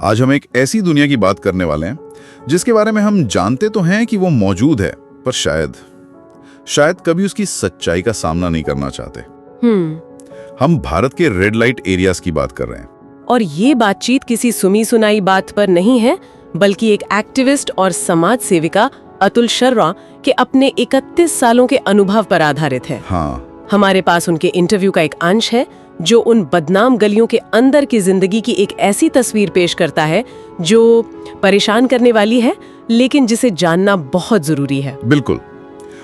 आज हम एक ऐसी दुनिया की बात करने वाले हैं जिसके बारे में हम जानते तो हैं कि वो मौजूद है, पर शायद कभी उसकी सच्चाई का सामना नहीं करना चाहते। हम भारत के रेड लाइट एरियाज की बात कर रहे हैं। और ये बातचीत किसी सुनी सुनाई बात पर नहीं है, बल्कि एक एक्टिविस्ट और समाज सेविका अतुल शर्मा के अपने 31 सालों के अनुभव पर आधारित है। हाँ, हमारे पास उनके इंटरव्यू का एक अंश है जो उन बदनाम गलियों के अंदर की जिंदगी की एक ऐसी तस्वीर पेश करता है जो परेशान करने वाली है, लेकिन जिसे जानना बहुत जरूरी है। बिल्कुल।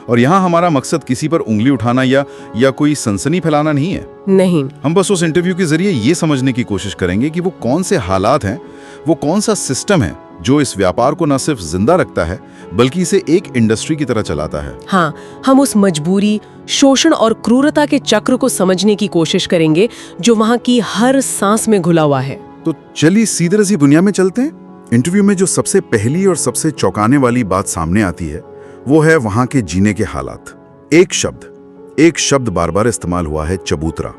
और यहाँ हमारा मकसद किसी पर उंगली उठाना या कोई सनसनी फैलाना नहीं है। नहीं, हम बस उस इंटरव्यू के जरिए ये समझने की कोशिश करेंगे कि वो कौन से हालात हैं, वो कौन सा सिस्टम है जो इस व्यापार को न सिर्फ जिंदा रखता है बल्कि इसे एक इंडस्ट्री की तरह चलाता है। हाँ, हम उस मजबूरी, शोषण और क्रूरता के चक्र को समझने की कोशिश करेंगे जो वहाँ की हर सांस में घुला हुआ है। तो चलिए सीधे रसी दुनिया में चलते हैं। इंटरव्यू में जो सबसे पहली और सबसे चौंकाने वाली बात सामने आती है वो है वहाँ के जीने के हालात। एक शब्द बार बार इस्तेमाल हुआ है, चबूतरा।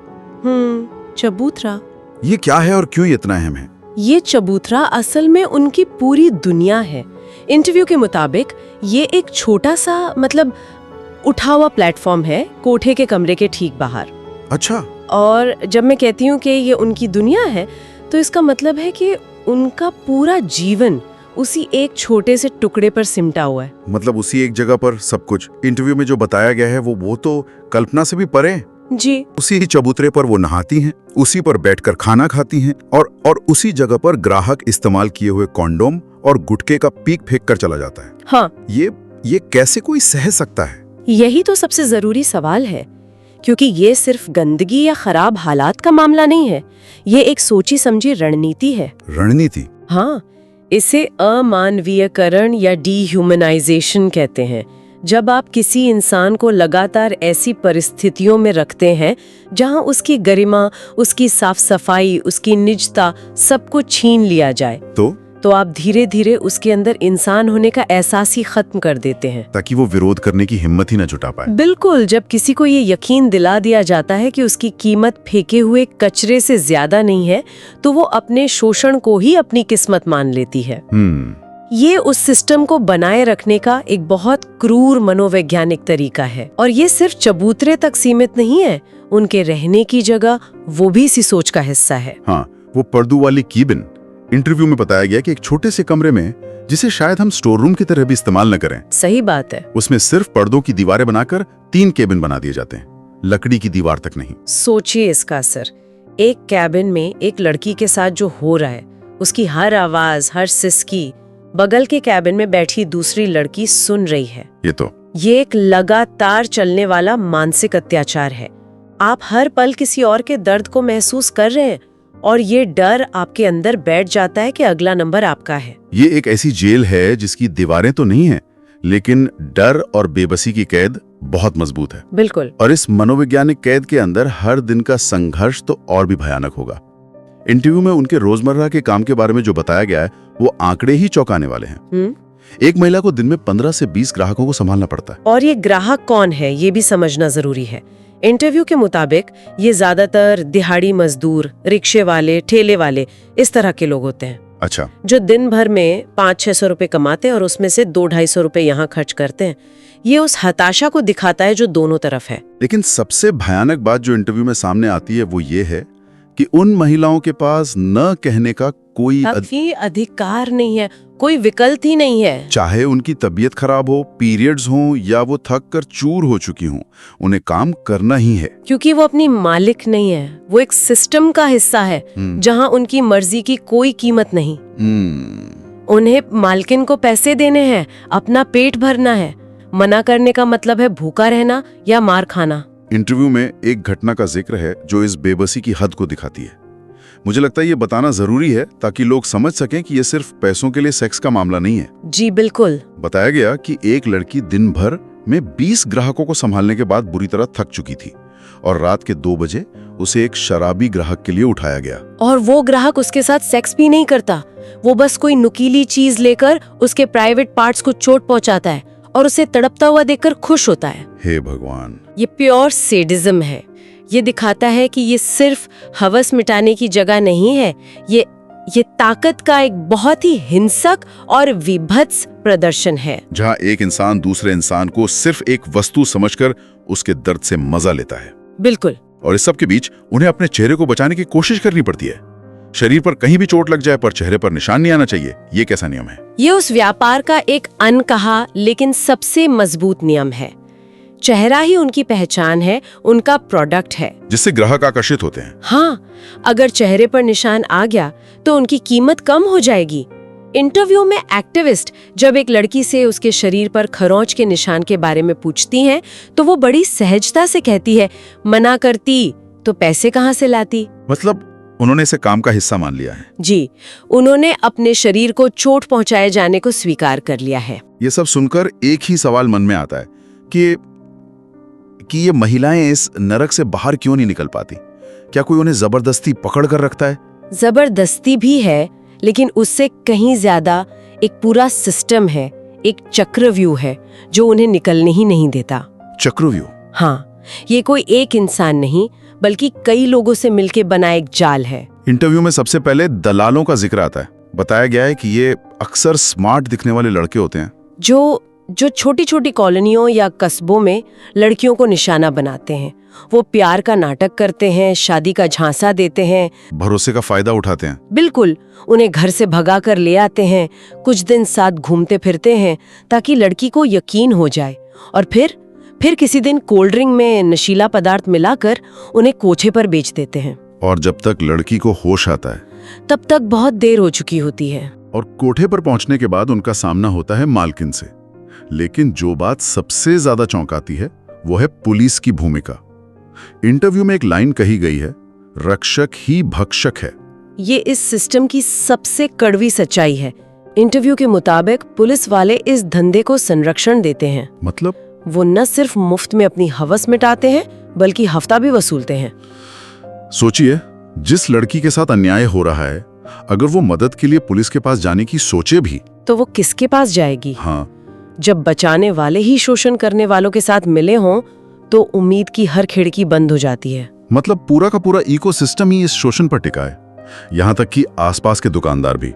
चबूतरा, ये क्या है और क्यों इतना अहम है? ये चबूतरा असल में उनकी पूरी दुनिया है। इंटरव्यू के मुताबिक ये एक छोटा सा उठा हुआ प्लेटफॉर्म है कोठे के कमरे के ठीक बाहर। अच्छा। और जब मैं कहती हूँ कि ये उनकी दुनिया है तो इसका मतलब है कि उनका पूरा जीवन उसी एक छोटे से टुकड़े पर सिमटा हुआ है। मतलब उसी एक जगह पर सब कुछ। इंटरव्यू में जो बताया गया है वो तो कल्पना से भी परे है। जी, उसी चबूतरे पर वो नहाती हैं, उसी पर बैठकर खाना खाती हैं और उसी जगह पर ग्राहक इस्तेमाल किए हुए कॉन्डोम और गुटखे का पीक फेंक कर चला जाता है। हाँ, ये कैसे कोई सह सकता है? यही तो सबसे जरूरी सवाल है, क्योंकि ये सिर्फ गंदगी या खराब हालात का मामला नहीं है, ये एक सोची समझी रणनीति है। रणनीति? हाँ, इसे अमानवीयकरण या डीह्यूमनाइजेशन कहते हैं। जब आप किसी इंसान को लगातार ऐसी परिस्थितियों में रखते हैं जहां उसकी गरिमा, उसकी साफ सफाई, उसकी निजता सब कुछ छीन लिया जाए, तो आप धीरे धीरे उसके अंदर इंसान होने का एहसास ही खत्म कर देते हैं, ताकि वो विरोध करने की हिम्मत ही न जुटा पाए। बिल्कुल। जब किसी को ये यकीन दिला दिया जाता है कि उसकी कीमत फेंके हुए कचरे से ज्यादा नहीं है, तो वो अपने शोषण को ही अपनी किस्मत मान लेती है। ये उस सिस्टम को बनाए रखने का एक बहुत क्रूर मनोवैज्ञानिक तरीका है। और ये सिर्फ चबूतरे तक सीमित नहीं है, उनके रहने की जगह वो भी इसी सोच का हिस्सा है। हाँ, वो पर्दों वाली कीबिन। इंटरव्यू में बताया गया कि एक छोटे से कमरे में, जिसे शायद हम स्टोर रूम की तरह भी इस्तेमाल न करें। सही बात है। उसमें सिर्फ पर्दों की दीवारें बनाकर 3 केबिन बना दिए जाते हैं, लकड़ी की दीवार तक नहीं। सोचिए इसका असर। एक कैबिन में एक लड़की के साथ जो हो रहा है, उसकी हर आवाज, हर सिसकी बगल के कैबिन में बैठी दूसरी लड़की सुन रही है। ये एक लगातार चलने वाला मानसिक अत्याचार है। आप हर पल किसी और के दर्द को महसूस कर रहे हैं और ये डर आपके अंदर बैठ जाता है कि अगला नंबर आपका है। ये एक ऐसी जेल है जिसकी दीवारें तो नहीं है, लेकिन डर और बेबसी की कैद बहुत मजबूत है। बिल्कुल। और इस मनोवैज्ञानिक कैद के अंदर हर दिन का संघर्ष तो और भी भयानक होगा। इंटरव्यू में उनके रोजमर्रा के काम के बारे में जो बताया गया है वो आंकड़े ही चौंकाने वाले हैं। एक महिला को दिन में 15 से 20 ग्राहकों को संभालना पड़ता है। और ये ग्राहक कौन है ये भी समझना जरूरी है। इंटरव्यू के मुताबिक ये ज्यादातर दिहाड़ी मजदूर, रिक्शे वाले, ठेले वाले, इस तरह के लोग होते हैं। अच्छा। जो दिन भर में 500-600 रुपए कमाते हैं और उसमें से 200-250 रुपए यहाँ खर्च करते हैं। ये उस हताशा को दिखाता है जो दोनों तरफ है। लेकिन सबसे भयानक बात जो इंटरव्यू में सामने आती है वो ये है कि उन महिलाओं के पास न कहने का कोई अधिकार नहीं है, कोई विकल्प ही नहीं है। चाहे उनकी तबीयत खराब हो, पीरियड्स हो या वो थक कर चूर हो चुकी हों, उन्हें काम करना ही है। क्योंकि वो अपनी मालिक नहीं है, वो एक सिस्टम का हिस्सा है जहां उनकी मर्जी की कोई कीमत नहीं। उन्हें मालकिन को पैसे देने हैं, अपना पेट भरना है। मना करने का मतलब है भूखा रहना या मार खाना। इंटरव्यू में एक घटना का जिक्र है जो इस बेबसी की हद को दिखाती है। मुझे लगता है ये बताना जरूरी है ताकि लोग समझ सकें कि ये सिर्फ पैसों के लिए सेक्स का मामला नहीं है। जी बिल्कुल। बताया गया कि एक लड़की दिन भर में 20 ग्राहकों को संभालने के बाद बुरी तरह थक चुकी थी और रात के 2 बजे उसे एक शराबी ग्राहक के लिए उठाया गया। और वो ग्राहक उसके साथ सेक्स भी नहीं करता, वो बस कोई नुकीली चीज लेकर उसके प्राइवेट पार्ट्स को चोट पहुंचाता है और उसे तड़पता हुआ देखकर खुश होता है। हे भगवान, ये प्योर सेडिज्म है। ये दिखाता है कि ये सिर्फ हवस मिटाने की जगह नहीं है, ये ताकत का एक बहुत ही हिंसक और विभत्स प्रदर्शन है, जहां एक इंसान दूसरे इंसान को सिर्फ एक वस्तु समझकर उसके दर्द से मजा लेता है। बिल्कुल। और इस सब के बीच उन्हें अपने चेहरे को बचाने की कोशिश करनी पड़ती है। शरीर पर कहीं भी चोट लग जाए पर चेहरे पर निशान नहीं आना चाहिए। ये कैसा नियम है? ये उस व्यापार का एक अनकहा लेकिन सबसे मजबूत नियम है। चेहरा ही उनकी पहचान है, उनका प्रोडक्ट है, जिससे ग्राहक आकर्षित होते हैं। हाँ, अगर चेहरे पर निशान आ गया तो उनकी कीमत कम हो जाएगी। इंटरव्यू में एक्टिविस्ट जब एक लड़की से उसके शरीर पर खरोंच के निशान के बारे में पूछती हैं, तो वो बड़ी सहजता से कहती है, मना करती तो पैसे कहाँ से लाती। मतलब उन्होंने इसे काम का हिस्सा मान लिया है। जी, उन्होंने अपने शरीर को चोट पहुंचाए जाने को स्वीकार कर लिया है। ये सब सुनकर एक ही सवाल मन में आता है कि ये महिलाएं इस नरक से बाहर क्यों नहीं निकल पाती? क्या कोई उन्हें जबरदस्ती पकड़ कर रखता है? जबरदस्ती भी है, लेकिन उससे कहीं ज्यादा एक पूरा सिस्टम है, एक चक्रव्यूह है जो उन्हें निकलने ही नहीं देता। चक्रव्यूह? हाँ, ये कोई एक इंसान नहीं बल्कि कई लोगों से मिलके बना एक जाल है। इंटरव्यू में सबसे पहले दलालों का जिक्र आता है। बताया गया है कि ये अक्सर स्मार्ट दिखने वाले लड़के होते हैं जो छोटी छोटी कॉलोनियों या कस्बों में लड़कियों को निशाना बनाते हैं। वो प्यार का नाटक करते हैं, शादी का झांसा देते हैं, भरोसे का फायदा उठाते हैं। बिल्कुल, उन्हें घर से भगा कर ले आते हैं, कुछ दिन साथ घूमते फिरते हैं ताकि लड़की को यकीन हो जाए, और फिर किसी दिन कोल्ड ड्रिंक में नशीला पदार्थ मिलाकर उन्हें कोठे पर बेच देते हैं। और जब तक लड़की को होश आता है तब तक बहुत देर हो चुकी होती है। और कोठे पर पहुंचने के बाद उनका सामना होता है मालकिन से। लेकिन जो बात सबसे ज्यादा चौंकाती है वो है पुलिस की भूमिका। इंटरव्यू में एक लाइन कही गई है, रक्षक ही भक्षक है। ये इस सिस्टम की सबसे कड़वी सच्चाई है। इंटरव्यू के मुताबिक पुलिस वाले इस धंधे को संरक्षण देते हैं। मतलब? वो न सिर्फ मुफ्त में अपनी हवस मिटाते हैं बल्कि हफ्ता भी वसूलते हैं। सोचिए, जिस लड़की के साथ अन्याय हो रहा है, अगर वो मदद के लिए पुलिस के पास जाने की सोचे भी तो वो किसके पास जाएगी? हाँ, जब बचाने वाले ही शोषण करने वालों के साथ मिले हों तो उम्मीद की हर खिड़की बंद हो जाती है। मतलब पूरा का पूरा इकोसिस्टम ही इस शोषण पर टिका है। यहाँ तक कि आसपास के दुकानदार भी,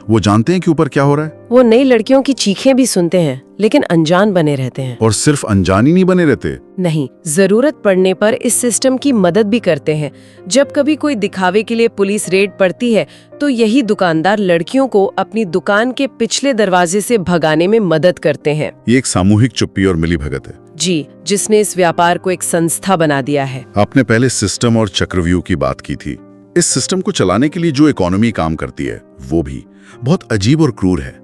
वो जानते हैं कि ऊपर क्या हो रहा है। वो नई लड़कियों की चीखें भी सुनते हैं लेकिन अनजान बने रहते हैं। और सिर्फ अनजान ही नहीं बने रहते, नहीं, जरूरत पड़ने पर इस सिस्टम की मदद भी करते हैं। जब कभी कोई दिखावे के लिए पुलिस रेड पड़ती है तो यही दुकानदार लड़कियों को अपनी दुकान के पिछले दरवाजे से भगाने में मदद करते हैं। ये एक सामूहिक चुप्पी और मिलीभगत है। जी, जिसने इस व्यापार को एक संस्था बना दिया है। आपने पहले सिस्टम और चक्रव्यूह की बात की थी। इस सिस्टम को चलाने के लिए जो इकोनॉमी काम करती है वो भी बहुत अजीब और क्रूर है।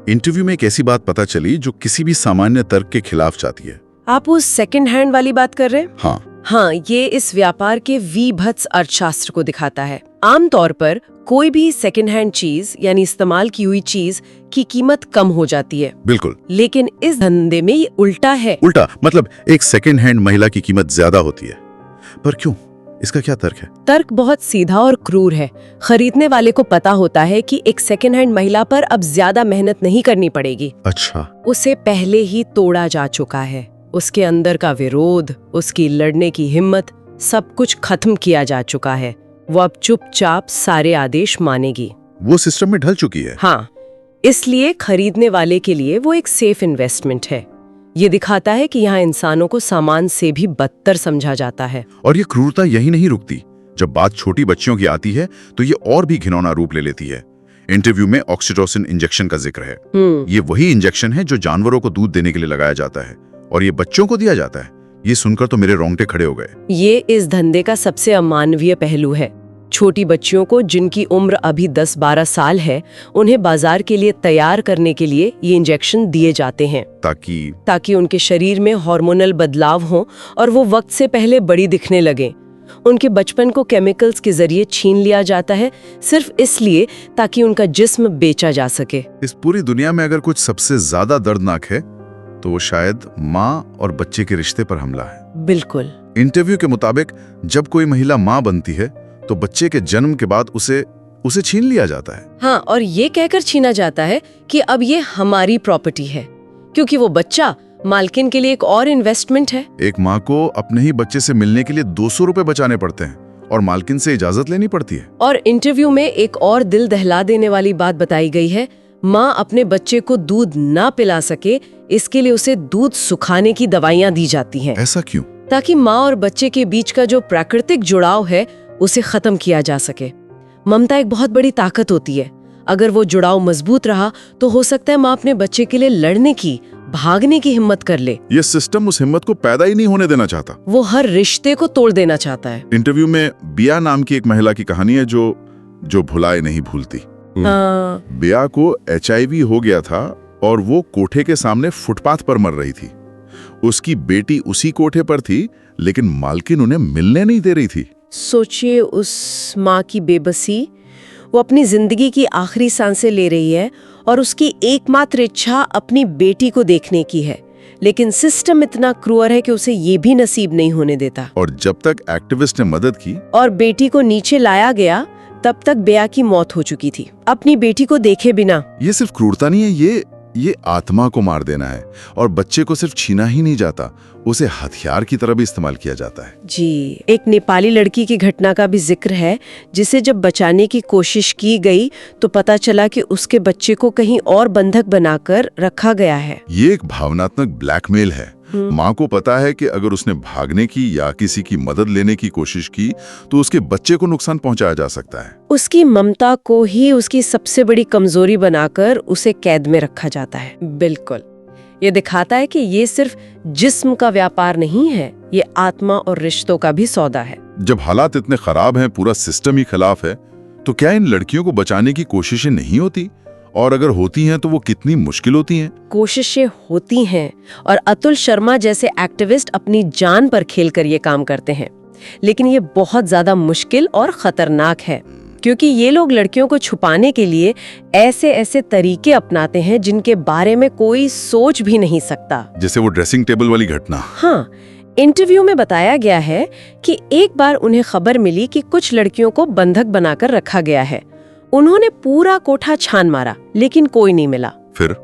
इंटरव्यू में एक ऐसी बात पता चली जो किसी भी सामान्य तर्क के खिलाफ जाती है। आप उस सेकंड हैंड वाली बात कर रहे हैं? हाँ, ये इस व्यापार के विभत्स अर्थशास्त्र को दिखाता है। आमतौर पर कोई भी सेकंड हैंड चीज यानी इस्तेमाल की हुई चीज की कीमत कम हो जाती है। बिल्कुल। लेकिन इस धंधे में ये उल्टा है। उल्टा मतलब एक सेकंड हैंड महिला की कीमत ज्यादा होती है। पर क्यों? इसका क्या तर्क है? तर्क बहुत सीधा और क्रूर है। खरीदने वाले को पता होता है कि एक सेकंड हैंड महिला पर अब ज्यादा मेहनत नहीं करनी पड़ेगी। अच्छा। उसे पहले ही तोड़ा जा चुका है। उसके अंदर का विरोध, उसकी लड़ने की हिम्मत, सब कुछ खत्म किया जा चुका है। वो अब चुपचाप सारे आदेश मानेगी। वो सिस्टम में ढल चुकी है। हाँ, इसलिए खरीदने वाले के लिए वो एक सेफ इन्वेस्टमेंट है। ये दिखाता है कि यहाँ इंसानों को सामान से भी बदतर समझा जाता है। और ये क्रूरता यही नहीं रुकती। जब बात छोटी बच्चियों की आती है तो ये और भी घिनौना रूप ले लेती है। इंटरव्यू में ऑक्सीटोसिन इंजेक्शन का जिक्र है। ये वही इंजेक्शन है जो जानवरों को दूध देने के लिए लगाया जाता है और ये बच्चों को दिया जाता है। ये सुनकर तो मेरे रोंगटे खड़े हो गए। ये इस धंधे का सबसे अमानवीय पहलू है। छोटी बच्चियों को जिनकी उम्र अभी 10-12 साल है, उन्हें बाजार के लिए तैयार करने के लिए ये इंजेक्शन दिए जाते हैं ताकि उनके शरीर में हार्मोनल बदलाव हो और वो वक्त से पहले बड़ी दिखने लगे। उनके बचपन को केमिकल्स के जरिए छीन लिया जाता है सिर्फ इसलिए ताकि उनका जिस्म बेचा जा सके। इस पूरी दुनिया में अगर कुछ सबसे ज्यादा दर्दनाक है तो वो शायद माँ और बच्चे के रिश्ते पर हमला है। बिल्कुल। इंटरव्यू के मुताबिक जब कोई महिला माँ बनती है तो बच्चे के जन्म के बाद उसे छीन लिया जाता है। हाँ, और ये कहकर छीना जाता है कि अब ये हमारी प्रॉपर्टी है, क्योंकि वो बच्चा मालकिन के लिए एक और इन्वेस्टमेंट है। एक माँ को अपने ही बच्चे से मिलने के लिए 200 रुपए बचाने पड़ते हैं और मालकिन से इजाजत लेनी पड़ती है। और इंटरव्यू में एक और दिल दहला देने वाली बात बताई गई है, माँ अपने बच्चे को दूध ना पिला सके इसके लिए उसे दूध सुखाने की दवाइयाँ दी जाती हैं। ऐसा क्यों? ताकि माँ और बच्चे के बीच का जो प्राकृतिक जुड़ाव है उसे खत्म किया जा सके। ममता एक बहुत बड़ी ताकत होती है। अगर वो जुड़ाव मजबूत रहा तो हो सकता है माँ अपने बच्चे के लिए लड़ने की, भागने की हिम्मत कर ले। ये सिस्टम उस हिम्मत को पैदा ही नहीं होने देना चाहता। वो हर रिश्ते को तोड़ देना चाहता है। इंटरव्यू में बिया नाम की एक महिला की कहानी है जो भुलाए नहीं भूलती। हाँ। बिया को HIV हो गया था और वो कोठे के सामने फुटपाथ पर मर रही थी। उसकी बेटी उसी कोठे पर थी, लेकिन मालकिन उन्हें मिलने नहीं दे रही थी। सोचिए उस माँ की बेबसी। वो अपनी जिंदगी की आखिरी सांसें ले रही है और उसकी एकमात्र इच्छा अपनी बेटी को देखने की है, लेकिन सिस्टम इतना क्रूर है कि उसे ये भी नसीब नहीं होने देता। और जब तक एक्टिविस्ट ने मदद की और बेटी को नीचे लाया गया, तब तक बिया की मौत हो चुकी थी, अपनी बेटी को देखे बिना। ये सिर्फ क्रूरता नहीं है, ये आत्मा को मार देना है। और बच्चे को सिर्फ छीना ही नहीं जाता, उसे हथियार की तरह भी इस्तेमाल किया जाता है। जी, एक नेपाली लड़की की घटना का भी जिक्र है, जिसे जब बचाने की कोशिश की गई तो पता चला कि उसके बच्चे को कहीं और बंधक बनाकर रखा गया है। ये एक भावनात्मक ब्लैकमेल है। माँ को पता है कि अगर उसने भागने की या किसी की मदद लेने की कोशिश की तो उसके बच्चे को नुकसान पहुंचाया जा सकता है। उसकी ममता को ही उसकी सबसे बड़ी कमजोरी बनाकर उसे कैद में रखा जाता है। बिल्कुल, ये दिखाता है कि ये सिर्फ जिस्म का व्यापार नहीं है, ये आत्मा और रिश्तों का भी सौदा है। जब हालात इतने खराब हैं, पूरा सिस्टम ही खिलाफ है, तो क्या इन लड़कियों को बचाने की कोशिशें नहीं होती? और अगर होती हैं तो वो कितनी मुश्किल होती हैं? कोशिशें होती हैं और अतुल शर्मा जैसे एक्टिविस्ट अपनी जान पर खेलकर ये काम करते हैं, लेकिन ये बहुत ज्यादा मुश्किल और खतरनाक है, क्योंकि ये लोग लड़कियों को छुपाने के लिए ऐसे ऐसे तरीके अपनाते हैं जिनके बारे में कोई सोच भी नहीं सकता। जैसे वो ड्रेसिंग टेबल वाली घटना। हाँ, इंटरव्यू में बताया गया है कि एक बार उन्हें खबर मिली कि कुछ लड़कियों को बंधक बनाकर रखा गया है। उन्होंने पूरा कोठा छान मारा, लेकिन कोई नहीं मिला। फिर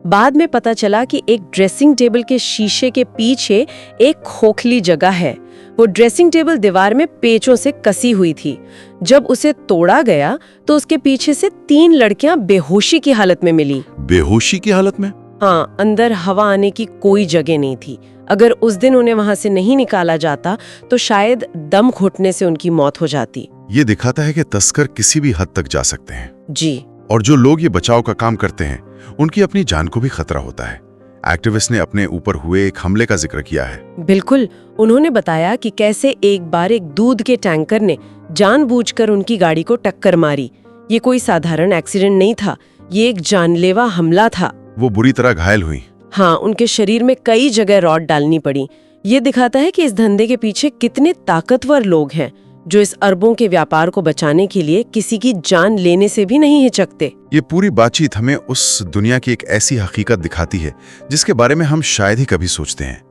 बाद में पता चला कि एक ड्रेसिंग टेबल के शीशे के पीछे एक खोखली जगह है। वो ड्रेसिंग टेबल दीवार में पेचों से कसी हुई थी। जब उसे तोड़ा गया तो उसके पीछे से 3 लड़कियां बेहोशी की हालत में मिली। बेहोशी की हालत में? हाँ, अंदर हवा आने की कोई जगह नहीं थी। अगर उस दिन उन्हें वहां से नहीं निकाला जाता तो शायद दम घुटने से उनकी मौत हो जाती। ये दिखाता है कि तस्कर किसी भी हद तक जा सकते हैं। जी। और जो लोग ये बचाव का काम करते हैं, उनकी अपनी जान को भी खतरा होता है। एक्टिविस्ट ने अपने ऊपर हुए एक हमले का जिक्र किया है। बिल्कुल, उन्होंने बताया कि कैसे एक बार एक दूध के टैंकर ने जानबूझकर उनकी गाड़ी को टक्कर मारी। ये कोई साधारण एक्सीडेंट नहीं था, ये एक जानलेवा हमला था। वो बुरी तरह घायल हुई। हाँ, उनके शरीर में कई जगह रॉड डालनी पड़ी। ये दिखाता है कि इस धंधे के पीछे कितने ताकतवर लोग हैं, जो इस अरबों के व्यापार को बचाने के लिए किसी की जान लेने से भी नहीं हिचकते। ये पूरी बातचीत हमें उस दुनिया की एक ऐसी हकीकत दिखाती है जिसके बारे में हम शायद ही कभी सोचते हैं।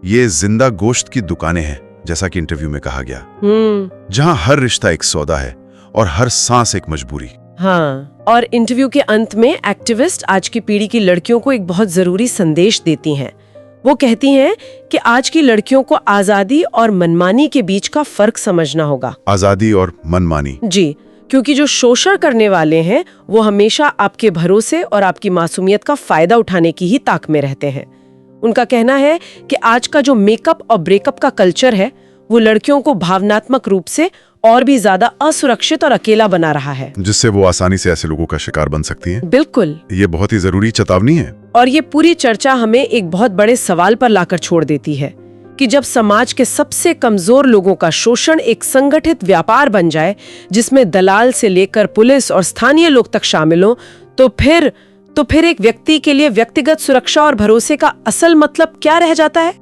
ये जिंदा गोश्त की दुकानें हैं, जैसा कि इंटरव्यू में कहा गया, जहां हर रिश्ता एक सौदा है और हर सांस एक मजबूरी। हाँ, और इंटरव्यू के अंत में एक्टिविस्ट आज की पीढ़ी की लड़कियों को एक बहुत जरूरी संदेश देती हैं। वो कहती हैं कि आज की लड़कियों को आजादी और मनमानी के बीच का फर्क समझना होगा। आजादी और मनमानी? जी, क्योंकि जो शोषण करने वाले हैं वो हमेशा आपके भरोसे और आपकी मासूमियत का फायदा उठाने की ही ताक में रहते हैं। उनका कहना है कि आज का जो मेकअप और ब्रेकअप का कल्चर है वो लड़कियों को भावनात्मक रूप से और भी ज्यादा असुरक्षित और अकेला बना रहा है, जिससे वो आसानी से ऐसे लोगों का शिकार बन सकती हैं। बिल्कुल, ये बहुत ही जरूरी चेतावनी है। और ये पूरी चर्चा हमें एक बहुत बड़े सवाल पर लाकर छोड़ देती है कि जब समाज के सबसे कमजोर लोगों का शोषण एक संगठित व्यापार बन जाए, जिसमें दलाल से लेकर पुलिस और स्थानीय लोग तक शामिल हो, तो फिर एक व्यक्ति के लिए व्यक्तिगत सुरक्षा और भरोसे का असल मतलब क्या रह जाता है?